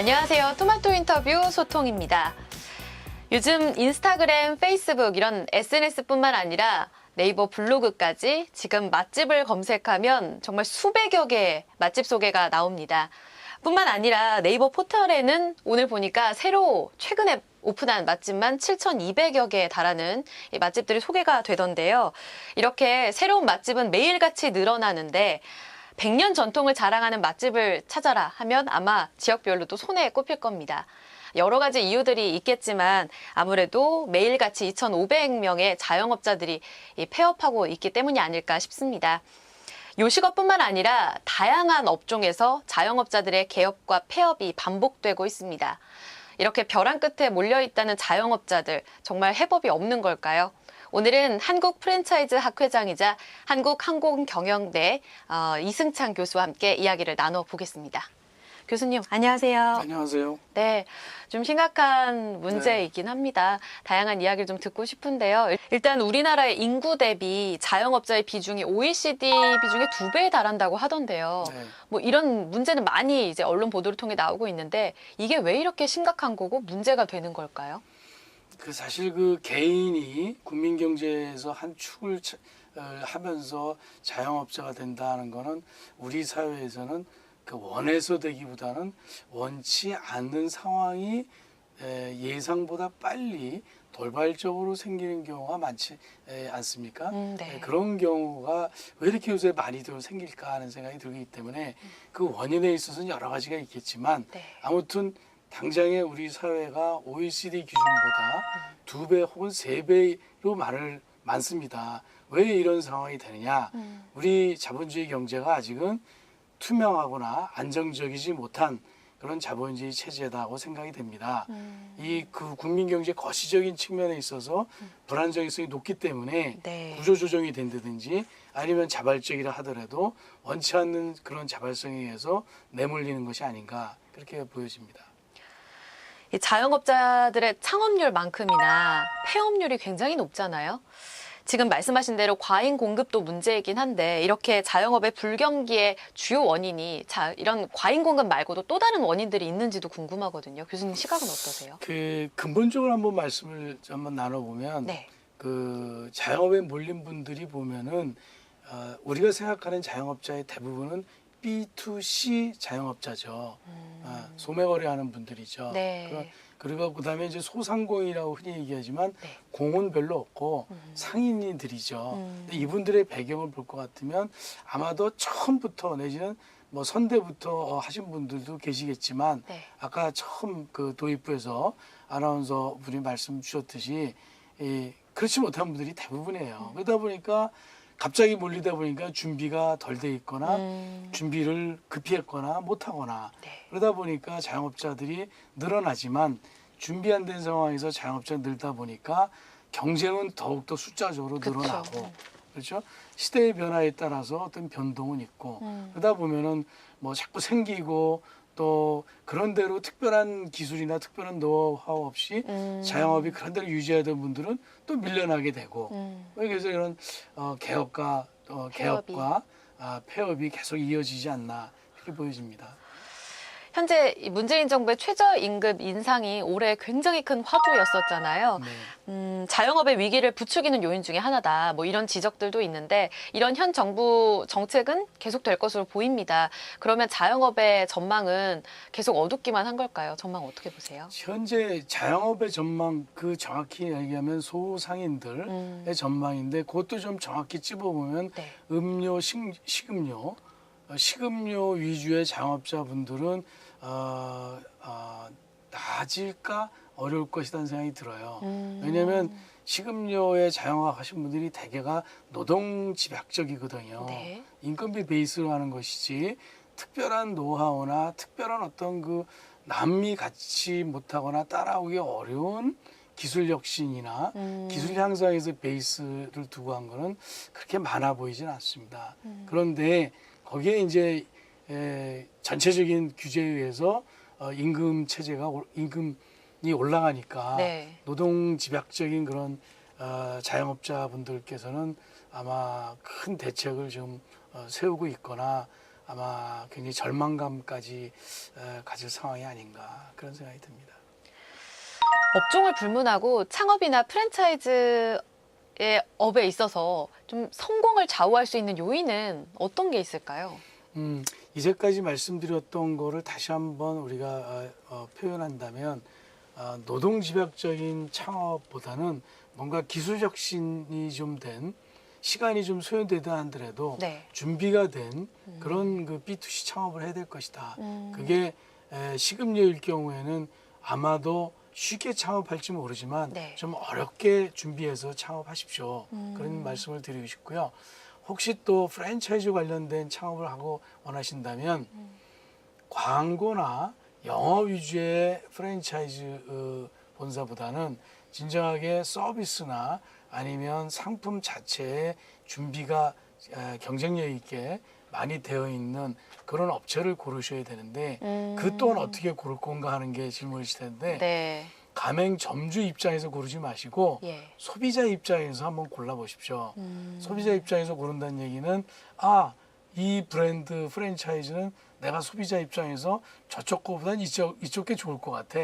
안녕하세요. 토마토 인터뷰 소통입니다. 요즘 인스타그램, 페이스북 이런 SNS뿐만 아니라 네이버 블로그까지 지금 맛집을 검색하면 정말 수백여 개의 맛집 소개가 나옵니다. 뿐만 아니라 네이버 포털에는 오늘 보니까 새로 최근에 오픈한 맛집만 7,200여 개에 달하는 이 맛집들이 소개가 되던데요. 이렇게 새로운 맛집은 매일같이 늘어나는데 100년 전통을 자랑하는 맛집을 찾아라 하면 아마 지역별로도 손에 꼽힐 겁니다. 여러 가지 이유들이 있겠지만 아무래도 매일같이 2,500명의 자영업자들이 폐업하고 있기 때문이 아닐까 싶습니다. 요식업뿐만 아니라 다양한 업종에서 자영업자들의 개업과 폐업이 반복되고 있습니다. 이렇게 벼랑 끝에 몰려있다는 자영업자들 정말 해법이 없는 걸까요? 오늘은 한국 프랜차이즈 학회장이자 한국항공경영대 이승찬 교수와 함께 이야기를 나눠보겠습니다. 교수님, 안녕하세요. 안녕하세요. 네, 좀 심각한 문제이긴 합니다. 다양한 이야기를 좀 듣고 싶은데요. 일단 우리나라의 인구 대비 자영업자의 비중이 OECD 비중의 2배에 달한다고 하던데요. 네. 뭐 이런 문제는 많이 이제 언론 보도를 통해 나오고 있는데 이게 왜 이렇게 심각한 거고 문제가 되는 걸까요? 사실 그 개인이 국민 경제에서 한 축을 하면서 자영업자가 된다는 거는 우리 사회에서는 그 원해서 되기보다는 원치 않는 상황이 예상보다 빨리 돌발적으로 생기는 경우가 많지 않습니까? 네. 그런 경우가 왜 이렇게 요새 많이들 생길까 하는 생각이 들기 때문에 그 원인에 있어서는 여러 가지가 있겠지만 네. 아무튼 당장에 우리 사회가 OECD 기준보다 2배 혹은 3배로 많습니다. 왜 이런 상황이 되느냐? 우리 자본주의 경제가 아직은 투명하거나 안정적이지 못한 그런 자본주의 체제다고 생각이 됩니다. 이 그 국민 경제 거시적인 측면에 있어서 불안정성이 높기 때문에 네. 구조조정이 된다든지 아니면 자발적이라 하더라도 원치 않는 그런 자발성에 의해서 내몰리는 것이 아닌가 그렇게 보여집니다. 이 자영업자들의 창업률만큼이나 폐업률이 굉장히 높잖아요. 지금 말씀하신 대로 과잉 공급도 문제이긴 한데 이렇게 자영업의 불경기의 주요 원인이 이런 과잉 공급 말고도 또 다른 원인들이 있는지도 궁금하거든요. 교수님 시각은 어떠세요? 그 근본적으로 한번 말씀을 한번 나눠보면 네. 그 자영업에 몰린 분들이 보면은 우리가 생각하는 자영업자의 대부분은 B2C 자영업자죠. 소매거래하는 분들이죠. 네. 그리고 그다음에 이제 소상공인이라고 흔히 얘기하지만 네. 공은 별로 없고 상인들이죠. 근데 이분들의 배경을 볼 것 같으면 아마도 처음부터 내지는 뭐 선대부터 하신 분들도 계시겠지만 네. 아까 처음 그 도입부에서 아나운서 분이 말씀 주셨듯이 그렇지 못한 분들이 대부분이에요. 그러다 보니까 갑자기 몰리다 보니까 준비가 덜 돼 있거나 준비를 급히 했거나 못하거나 네. 그러다 보니까 자영업자들이 늘어나지만 준비 안 된 상황에서 자영업자가 늘다 보니까 경쟁은 더욱더 숫자적으로 늘어나고 그렇죠? 시대의 변화에 따라서 어떤 변동은 있고 그러다 보면은 뭐 자꾸 생기고 또 그런 대로 특별한 기술이나 특별한 노하우 없이 자영업이 그런 대로 유지하던 분들은 또 밀려나게 되고 그래서 이런 개업과 폐업이 계속 이어지지 않나 이렇게 보여집니다. 현재 이 문재인 정부의 최저임금 인상이 올해 굉장히 큰 화두였었잖아요. 네. 자영업의 위기를 부추기는 요인 중에 하나다. 뭐 이런 지적들도 있는데 이런 현 정부 정책은 계속될 것으로 보입니다. 그러면 자영업의 전망은 계속 어둡기만 한 걸까요? 전망 어떻게 보세요? 현재 자영업의 전망 그 정확히 얘기하면 소상인들의 전망인데 그것도 좀 정확히 찝어보면 네. 음료, 식음료 위주의 자영업자분들은 나아질까 어려울 것이라는 생각이 들어요. 왜냐하면 식음료에 자영업하신 분들이 대개가 노동 집약적이거든요. 네. 인건비 베이스로 하는 것이지 특별한 노하우나 특별한 어떤 그 남이 갖지 못하거나 따라오기 어려운 기술 혁신이나 기술 향상에서 베이스를 두고 한 거는 그렇게 많아 보이지는 않습니다. 그런데 거기에 이제 전체적인 규제에 의해서 임금이 올라가니까 네. 노동 집약적인 그런 자영업자분들께서는 아마 큰 대책을 좀 세우고 있거나 아마 굉장히 절망감까지 가질 상황이 아닌가 그런 생각이 듭니다. 업종을 불문하고 창업이나 프랜차이즈의 업에 있어서 좀 성공을 좌우할 수 있는 요인은 어떤 게 있을까요? 이제까지 말씀드렸던 거를 다시 한번 우리가 표현한다면 노동집약적인 창업보다는 뭔가 기술 혁신이 좀 된 시간이 좀 소요되다 하더라도 네. 준비가 된 그런 그 B2C 창업을 해야 될 것이다. 음. 그게 시급료일 경우에는 아마도 쉽게 창업할지 모르지만 네. 좀 어렵게 준비해서 창업하십시오. 그런 말씀을 드리고 싶고요. 혹시 또 프랜차이즈 관련된 창업을 하고 원하신다면 광고나 영업 위주의 프랜차이즈 본사보다는 진정하게 서비스나 아니면 상품 자체의 준비가 경쟁력 있게 많이 되어 있는 그런 업체를 고르셔야 되는데 그 또한 어떻게 고를 건가 하는 게 질문이실 텐데 네. 가맹점주 입장에서 고르지 마시고 예. 소비자 입장에서 한번 골라보십시오. 소비자 입장에서 고른다는 얘기는 이 브랜드 프랜차이즈는 내가 소비자 입장에서 저쪽 거보단 이쪽 게 좋을 것 같아.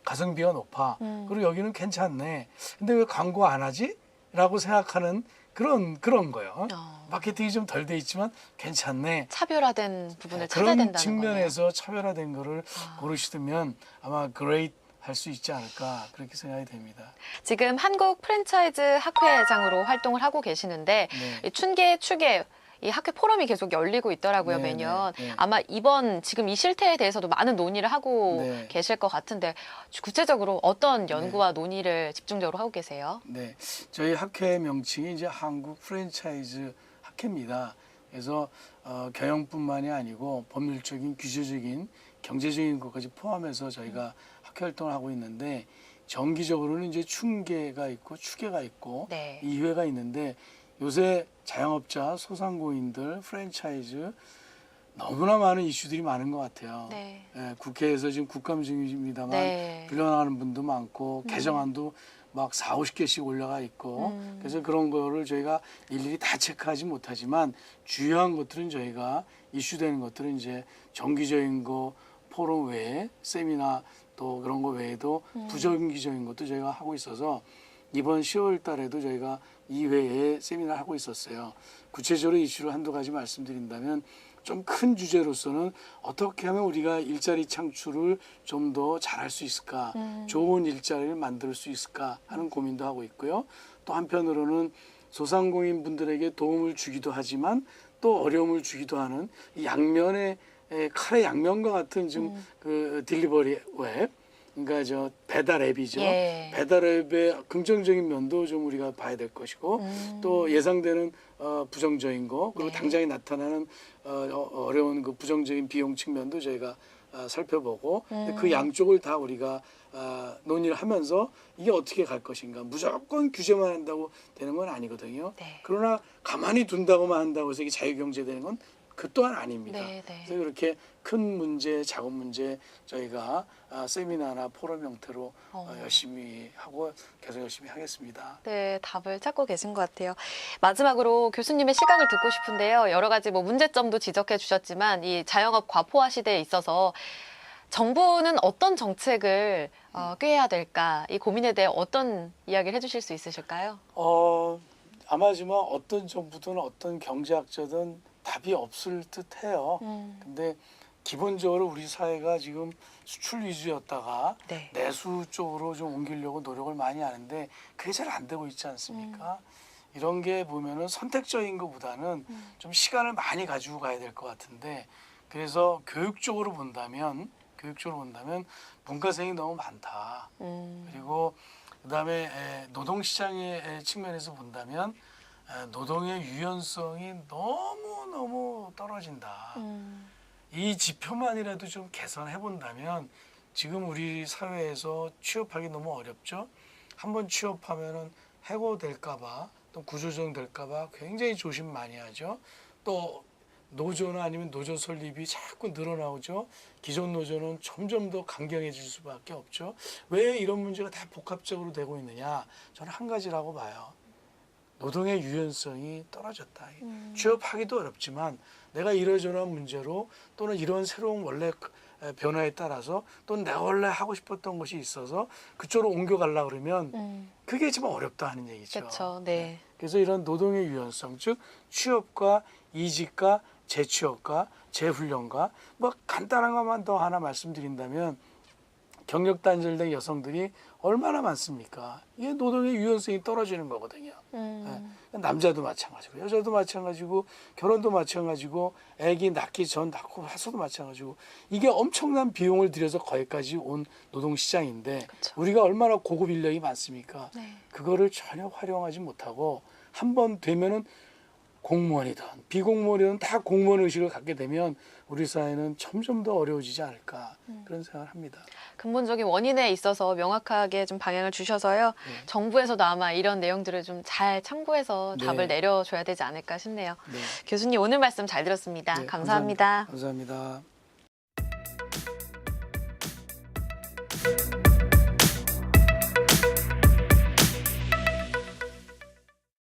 가성비가 높아. 그리고 여기는 괜찮네. 근데 왜 광고 안 하지? 라고 생각하는 그런 거요. 마케팅이 좀 덜 돼 있지만 괜찮네. 차별화된 부분을 찾아야 그런 된다는 측면에서 거네요. 차별화된 거를 고르시면 아마 그레이트 할 수 있지 않을까 그렇게 생각이 됩니다. 지금 한국 프랜차이즈 학회장으로 활동을 하고 계시는데 네. 이 춘계, 추계 이 학회 포럼이 계속 열리고 있더라고요, 네, 매년. 네, 네. 아마 지금 이 실태에 대해서도 많은 논의를 하고 네. 계실 것 같은데 구체적으로 어떤 연구와 논의를 집중적으로 하고 계세요? 네, 저희 학회 명칭이 이제 한국 프랜차이즈 학회입니다. 그래서 경영뿐만이 아니고 법률적인, 규제적인, 경제적인 것까지 포함해서 저희가 학회 활동을 하고 있는데 정기적으로는 이제 춘계가 있고 추계가 있고 네. 2회가 있는데 요새 자영업자, 소상공인들, 프랜차이즈 너무나 많은 이슈들이 많은 것 같아요. 네. 예, 국회에서 지금 국감 중입니다만 네. 불려나가는 분도 많고 개정안도 막 40-50개씩 올라가 있고 그래서 그런 거를 저희가 일일이 다 체크하지 못하지만 주요한 것들은 저희가 이슈되는 것들은 이제 정기적인 거 포럼 외에 세미나 또 그런 거 외에도 부정기적인 것도 저희가 하고 있어서 이번 10월 달에도 저희가 2회에 세미나를 하고 있었어요. 구체적으로 이슈를 한두 가지 말씀드린다면 좀 큰 주제로서는 어떻게 하면 우리가 일자리 창출을 좀 더 잘할 수 있을까, 좋은 일자리를 만들 수 있을까 하는 고민도 하고 있고요. 또 한편으로는 소상공인 분들에게 도움을 주기도 하지만 또 어려움을 주기도 하는 이 양면의 칼의 양면과 같은 지금 그 딜리버리 웹, 그러니까 저 배달 앱이죠. 예. 배달 앱의 긍정적인 면도 좀 우리가 봐야 될 것이고 또 예상되는 부정적인 거 그리고 네. 당장에 나타나는 어려운 그 부정적인 비용 측면도 저희가 살펴보고 그 양쪽을 다 우리가 논의를 하면서 이게 어떻게 갈 것인가. 무조건 규제만 한다고 되는 건 아니거든요. 네. 그러나 가만히 둔다고만 한다고 해서 이게 자유경제 되는 건 그 또한 아닙니다. 네, 네. 그래서 이렇게 큰 문제, 작은 문제 저희가 세미나나 포럼 형태로 열심히 하고 계속 열심히 하겠습니다. 네, 답을 찾고 계신 것 같아요. 마지막으로 교수님의 시각을 듣고 싶은데요. 여러 가지 문제점도 지적해 주셨지만 이 자영업 과포화 시대에 있어서 정부는 어떤 정책을 꾀해야 될까? 이 고민에 대해 어떤 이야기를 해주실 수 있으실까요? 아마 지금 어떤 정부든 어떤 경제학자든 답이 없을 듯해요. 근데 기본적으로 우리 사회가 지금 수출 위주였다가 네. 내수 쪽으로 좀 옮기려고 노력을 많이 하는데 그게 잘 안 되고 있지 않습니까? 이런 게 보면은 선택적인 것보다는 좀 시간을 많이 가지고 가야 될 것 같은데 그래서 교육적으로 본다면 문과생이 너무 많다. 그리고 그다음에 노동시장의 측면에서 본다면 노동의 유연성이 너무 떨어진다. 이 지표만이라도 좀 개선해 본다면 지금 우리 사회에서 취업하기 너무 어렵죠. 한번 취업하면은 해고될까봐 또 구조조정 될까봐 굉장히 조심 많이 하죠. 또 노조나 아니면 노조 설립이 자꾸 늘어나오죠. 기존 노조는 점점 더 강경해질 수밖에 없죠. 왜 이런 문제가 다 복합적으로 되고 있느냐? 저는 한 가지라고 봐요. 노동의 유연성이 떨어졌다. 취업하기도 어렵지만 내가 이러저러한 문제로 또는 이런 새로운 원래 변화에 따라서 또는 내가 원래 하고 싶었던 것이 있어서 그쪽으로 옮겨가려고 그러면 그게 좀 어렵다 하는 얘기죠. 그렇죠. 네. 그래서 이런 노동의 유연성, 즉 취업과 이직과 재취업과 재훈련과 뭐 간단한 것만 더 하나 말씀드린다면 경력 단절된 여성들이 얼마나 많습니까? 이게 노동의 유연성이 떨어지는 거거든요. 예. 남자도 마찬가지고 여자도 마찬가지고 결혼도 마찬가지고 아기 낳기 전 낳고 해서도 마찬가지고 이게 엄청난 비용을 들여서 거기까지 온 노동시장인데 그쵸. 우리가 얼마나 고급 인력이 많습니까? 네. 그거를 전혀 활용하지 못하고 한 번 되면은 공무원이든 비공무원이든 다 공무원 의식을 갖게 되면 우리 사회는 점점 더 어려워지지 않을까 그런 생각을 합니다. 근본적인 원인에 있어서 명확하게 좀 방향을 주셔서요. 네. 정부에서도 아마 이런 내용들을 좀 잘 참고해서 네. 답을 내려줘야 되지 않을까 싶네요. 네. 교수님 오늘 말씀 잘 들었습니다. 네, 감사합니다. 감사합니다.